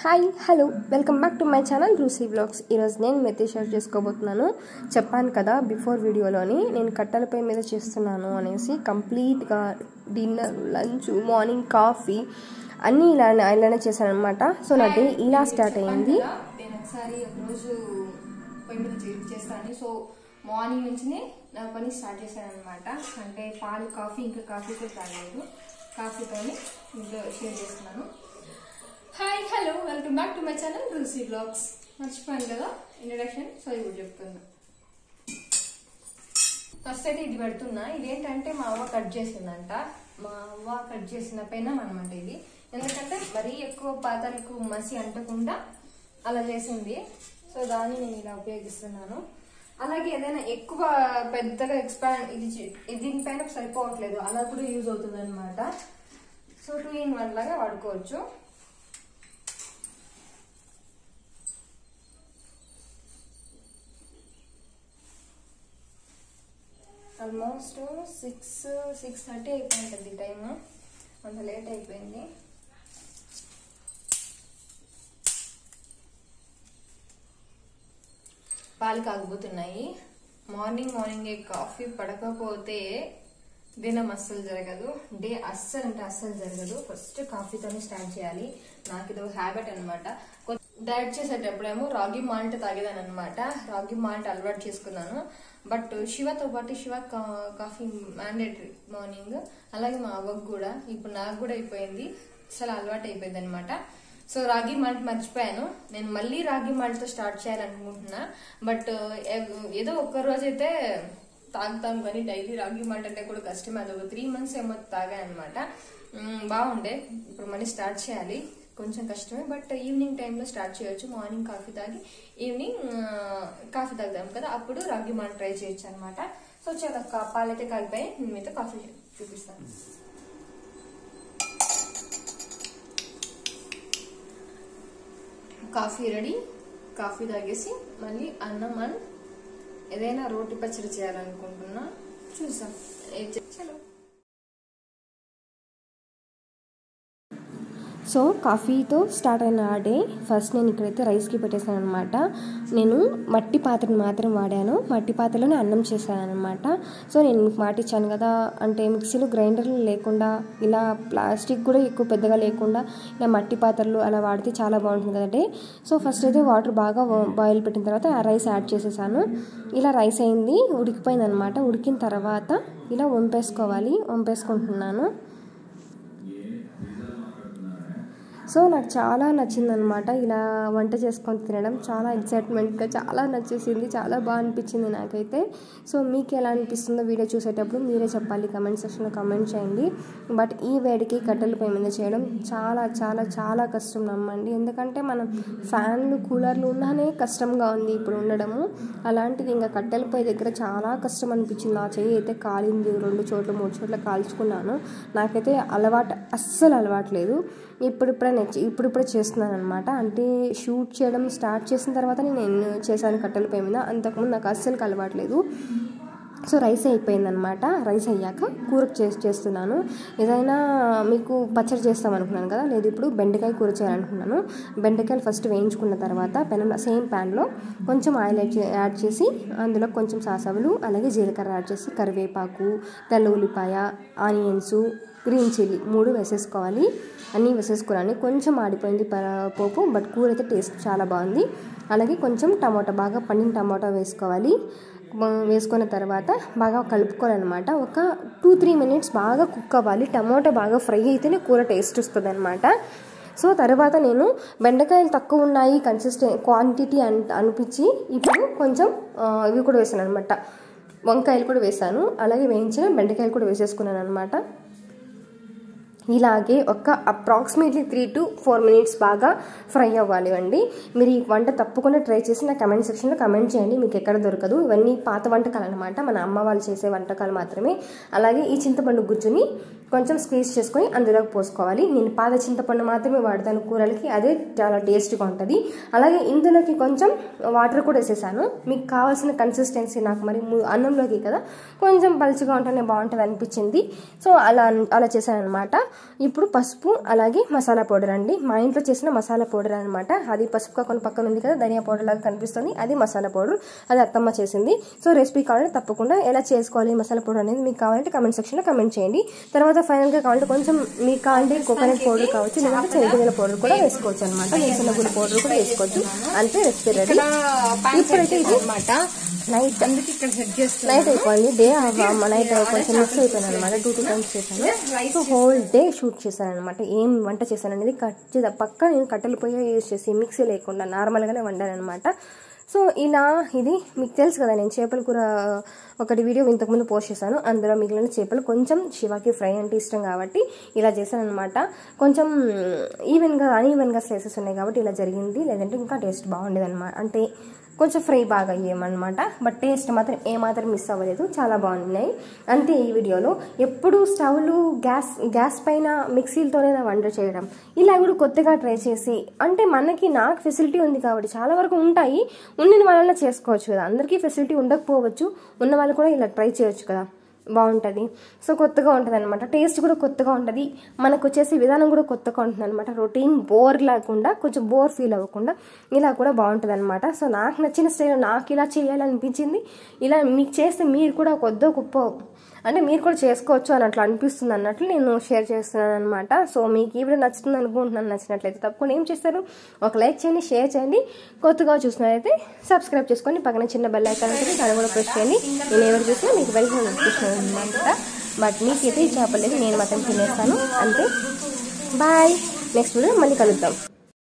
Hi hello welcome back to my channel Roosi vlogs. ఈరోజు నేను method share చేసుకోబోతున్నాను. చెప్పాను కదా బిఫోర్ వీడియోలోని నేను కట్టెలపై మీద చేస్తున్నాను అనేసి. కంప్లీట్గా డిన్నర్, లంచ్, మార్నింగ్ కాఫీ అన్నీ ఇలానే చేశాను అనమాట. సో నా డే ఇలా స్టార్ట్ అయింది. నేను ఒకసారి ఒకరోజు పొయ్యి మీద చేస్తాను. సో మార్నింగ్ నుంచి నా పని స్టార్ట్ చేశాను అనమాట. అంటే పాలు, కాఫీ, ఇంకా కాఫీ కూడా తాగలేదు. కాఫీతోని ఇంకా షేర్ చేస్తున్నాను. Hi hello welcome back to my channel Roosi vlogs. మర్చిపోయాను కదా ఇంట్రడక్షన్, సో ఇప్పుడు చెప్తున్నా. ఫస్ట్ అయితే ఇది పెడుతున్నా. ఇదేంటంటే మా అవ్వ కట్ చేసిందంట. మా అవ్వ కట్ చేసిన పెనం అనమాట ఇది. ఎందుకంటే మరీ ఎక్కువ పాత్రలకు మసి అంటకుండా అలా చేసింది. సో దాన్ని నేను ఇలా ఉపయోగిస్తున్నాను. అలాగే ఏదైనా ఎక్కువ పెద్దగా ఎక్స్పాండ్ ఇది దీనిపైన సరిపోవట్లేదు, అలా కూడా యూజ్ అవుతుంది అనమాట. సో 2 in 1 లాగా వాడుకోవచ్చు. ఆల్మోస్ట్ 6:30 అయిపోయింది టైము. అంత లేట్ అయిపోయింది. పాలు కాకపోతున్నాయి. మార్నింగ్ కాఫీ పడకపోతే దినం అస్సలు జరగదు. డే అస్సలు అంటే అస్సలు జరగదు. ఫస్ట్ కాఫీతోనే స్టార్ట్ చేయాలి. నాకు ఇది హ్యాబిట్ అనమాట. డైట్ చేసేటప్పుడేమో రాగి మాల్ట్ తాగేదాని అనమాట. రాగి మాల్ట్ అలవాటు చేసుకున్నాను. బట్ శివతో పాటు శివ కాఫీ మ్యాండేటరీ మార్నింగ్. అలాగే మా అవ్వకు కూడా, ఇప్పుడు నాకు కూడా అయిపోయింది. అసలు అలవాటు అయిపోయింది అనమాట. సో రాగి మాల్ట్ మర్చిపోయాను. నేను మళ్ళీ రాగి మాల్ట్ తో స్టార్ట్ చేయాలనుకుంటున్నా. బట్ ఏదో ఒక్కరోజు అయితే తాగుతాం, కానీ డైలీ రాగి మాల్ట్ అంటే కూడా కష్టమే. అది ఒక 3 months ఏమో తాగాను అనమాట. బాగుండే. ఇప్పుడు మళ్ళీ స్టార్ట్ చేయాలి. కొంచెం కష్టమే, బట్ ఈవినింగ్ టైంలో స్టార్ట్ చేయొచ్చు. మార్నింగ్ కాఫీ తాగి ఈవినింగ్ కాఫీ తాగుతాం కదా, అప్పుడు రాగి మాల్ట్ ట్రై చేయొచ్చు అనమాట. సో చాలా పాలైతే కాగిపోయి నేను మీతో కాఫీ చూపిస్తాను. Coffee ready. కాఫీ తాగేసి మళ్ళీ అన్నం అండ్ ఏదైనా రోటి పచ్చడి చేయాలనుకుంటున్నా. చూసాం చలో. సో కాఫీతో స్టార్ట్ అయిన ఆ డే ఫస్ట్ నేను ఇక్కడైతే రైస్కి పెట్టేశాను అనమాట. నేను మట్టి పాత్రను మాత్రం వాడాను. మట్టి పాత్రలోనే అన్నం చేశాను అనమాట. సో నేను మీకు మాట ఇచ్చాను కదా, అంటే మిక్సీలు, గ్రైండర్లు లేకుండా ఇలా ప్లాస్టిక్ కూడా ఎక్కువ పెద్దగా లేకుండా ఇలా మట్టి పాత్రలు అలా వాడితే చాలా బాగుంటుంది కదంటే. సో ఫస్ట్ అయితే వాటర్ బాగా బాయిల్ పెట్టిన తర్వాత ఆ రైస్ యాడ్ చేసేసాను. ఇలా రైస్ అయింది, ఉడికిపోయింది అనమాట. ఉడికిన తర్వాత ఇలా వంపేసుకుంటున్నాను. సో నాకు చాలా నచ్చిందనమాట ఇలా వంట చేసుకొని తినడం. చాలా ఎక్సైట్మెంట్గా చాలా నచ్చేసింది. చాలా బాగా అనిపించింది నాకైతే. సో మీకు ఎలా అనిపిస్తుందో వీడియో చూసేటప్పుడు మీరే చెప్పాలి, కమెంట్ సెక్షన్లో కమెంట్ చేయండి. బట్ ఈ వేడికి కట్టెలపై మీద చేయడం చాలా చాలా చాలా కష్టం నమ్మండి. ఎందుకంటే మనం ఫ్యాన్లు, కూలర్లు ఉన్నానే కష్టంగా ఉంది ఇప్పుడు ఉండడము. అలాంటిది ఇంకా కట్టెలపై దగ్గర చాలా కష్టం అనిపించింది. నా చెయ్యి అయితే కాలింది. 2 చోట్ల 3 చోట్ల కాల్చుకున్నాను. నాకైతే అస్సలు అలవాట్లేదు. ఇప్పుడిప్పుడే చేస్తున్నాను అనమాట. అంటే షూట్ చేయడం స్టార్ట్ చేసిన తర్వాత నేను చేశాను కట్టెలపై మీద. అంతకుముందు నాకు అస్సలు అలవాట్లేదు. సో రైస్ అయిపోయిందనమాట. రైస్ అయ్యాక కూరకు చేస్తున్నాను. ఏదైనా మీకు పచ్చడి చేస్తాం అనుకున్నాను కదా, లేదు ఇప్పుడు బెండకాయ కూర చేయాలనుకున్నాను. బెండకాయలు ఫస్ట్ వేయించుకున్న తర్వాత సేమ్ ప్యాన్లో కొంచెం ఆయిల్ యాడ్ చేసి అందులో కొంచెం సాసవులు, అలాగే జీలకర్ర యాడ్ చేసి కరివేపాకు, తెల్ల ఉల్లిపాయ, ఆనియన్స్, గ్రీన్ చిల్లీ 3 వేసేసుకోవాలి. అన్నీ వేసేసుకున్నాను. కొంచెం ఆడిపోయింది పోపు, బట్ కూర అయితే టేస్ట్ చాలా బాగుంది. అలాగే కొంచెం బాగా పండిన టమాటా వేసుకోవాలి. వేసుకున్న తర్వాత బాగా కలుపుకోవాలన్నమాట. ఒక 2-3 minutes బాగా కుక్ అవ్వాలి. టమాటా బాగా ఫ్రై అయితేనే కూర టేస్ట్ వస్తుంది అనమాట. సో తర్వాత నేను బెండకాయలు తక్కువ ఉన్నాయి క్వాంటిటీ అనిపించి ఇప్పుడు కొంచెం ఇవి కూడా వేసాను అనమాట. వంకాయలు కూడా వేసాను. అలాగే వేయించిన బెండకాయలు కూడా వేసేసుకున్నాను అనమాట. ఇలాగే ఒక అప్రాక్సిమేట్లీ 3 to 4 minutes బాగా ఫ్రై అవ్వాలి అండి. మీరు ఈ వంట తప్పకుండా ట్రై చేసి నా కమెంట్ సెక్షన్లో కమెంట్ చేయండి. మీకు ఎక్కడ దొరకదు. ఇవన్నీ పాత వంటకాలు అనమాట, మన అమ్మ వాళ్ళు చేసే వంటకాలు మాత్రమే. అలాగే ఈ చింతపండు గుజ్జుని కొంచెం స్క్వీజ్ చేసుకొని అందులోకి పోసుకోవాలి. నేను పాత చింతపండు మాత్రమే వాడతాను కూరలకి, అదే చాలా టేస్ట్గా ఉంటుంది. అలాగే ఇందులోకి కొంచెం వాటర్ కూడా వేసేసాను. మీకు కావాల్సిన కన్సిస్టెన్సీ నాకు మరి అన్నంలోకి కదా కొంచెం పలుచగా ఉంటేనే బాగుంటుంది అనిపించింది. సో అలా చేశాను అనమాట. ఇప్పుడు పసుపు అలాగే మసాలా పౌడర్ అండి, మా ఇంట్లో చేసిన మసాలా పౌడర్ అనమాట. అది పసుపుగా కొన్ని పక్కన ఉంది కదా, ధనియా పౌడర్ లాగా కనిపిస్తుంది, అది మసాలా పౌడర్, అది అత్తమ్మ చేసింది. సో రెసిపీ కావాలంటే తప్పకుండా ఎలా చేసుకోవాలి మసాలా పౌడర్ అనేది మీకు కావాలంటే కమెంట్ సెక్షన్లో కమెంట్ చేయండి. తర్వాత ఫైనల్గా కావాలంటే కొంచెం మీకు కావాలంటే కోకోనట్ పౌడర్ కావచ్చు, లేదంటే శనగగింజల పౌడర్ కూడా వేసుకోవచ్చు అనమాట. వేరుశనగ పౌడర్ కూడా వేసుకోవచ్చు. అంతే రెసిపీ రెడీ. ఇప్పుడైతే ఇది నైట్ అయిపోయింది, డే నైట్ కొంచెం మిక్స్ అయిపోయింది అనమాట. 2 times చేశాను. సో హోల్ డే షూట్ చేశాను అనమాట. ఏం వంట చేశాను అనేది పక్క నేను కట్టెల పొయ్యి యూజ్ చేసి మిక్సీ లేకుండా నార్మల్గానే వండాను అనమాట. సో ఇలా ఇది మీకు తెలుసు కదా, నేను చేపల కూర ఒకటి వీడియో ఇంతకుముందు పోస్ట్ చేశాను. అందులో మిగిలిన చేపలు కొంచెం శివాకి ఫ్రై అంటే ఇష్టం కాబట్టి ఇలా చేశాను అనమాట. కొంచెం అన్ఈవెన్గా స్లైసెస్ ఉన్నాయి కాబట్టి ఇలా జరిగింది, లేదంటే ఇంకా టేస్ట్ బాగుండేది అనమాట. అంటే కొంచెం ఫ్రై బాగా అయ్యామన్నమాట. బట్ టేస్ట్ మాత్రం ఏమాత్రం మిస్ అవ్వలేదు, చాలా బాగున్నాయి. అంతే ఈ వీడియోలో. ఎప్పుడు స్టవ్లు గ్యాస్ పైన మిక్సీలతోనే వంట చేయడం, ఇలా కూడా కొత్తగా ట్రై చేసి, అంటే నాకు ఫెసిలిటీ ఉంది కాబట్టి చాలా వరకు ఉంటాయి, ఉన్న వాళ్ళ చేసుకోవచ్చు కదా. అందరికీ ఫెసిలిటీ ఉండకపోవచ్చు, ఉన్న వాళ్ళు కూడా ఇలా ట్రై చేయొచ్చు కదా, బాగుంటుంది. సో కొత్తగా ఉంటుంది అనమాట, టేస్ట్ కూడా కొత్తగా ఉంటుంది, మనకు వచ్చేసి విధానం కూడా కొత్తగా ఉంటుంది అనమాట. రొటీన్ బోర్ లేకుండా, కొంచెం బోర్ ఫీల్ అవ్వకుండా ఇలా కూడా బాగుంటుంది అనమాట. సో నాకు నచ్చిన స్టైల్లో నాకు ఇలా చేయాలనిపించింది. ఇలా మీకు చేస్తే మీరు కూడా కొద్దో గొప్ప అంటే మీరు కూడా చేసుకోవచ్చు అని అట్లా అనిపిస్తుంది అన్నట్లు నేను షేర్ చేస్తున్నాను అనమాట. సో మీకు ఈ వీడియో నచ్చుతుంది అనుకుంటున్నాను. నచ్చినట్లయితే తప్పకుండా ఏం చేస్తారు, ఒక లైక్ చేయండి, షేర్ చేయండి. కొత్తగా చూసినట్లయితే సబ్స్క్రైబ్ చేసుకొని పక్కన చిన్న బెల్ ఐకాన్ ఉంటుంది, దాన్ని కూడా ప్రెస్ చేయండి. నేను ఎవరు చూసినా మీకు వెంటనే నోటిఫికేషన్ అనమాట. బట్ మీకైతే చెప్పలేదు, నేను మాత్రం తినేస్తాను అంతే. బాయ్, నెక్స్ట్ వీడియో మళ్ళీ కలుద్దాం.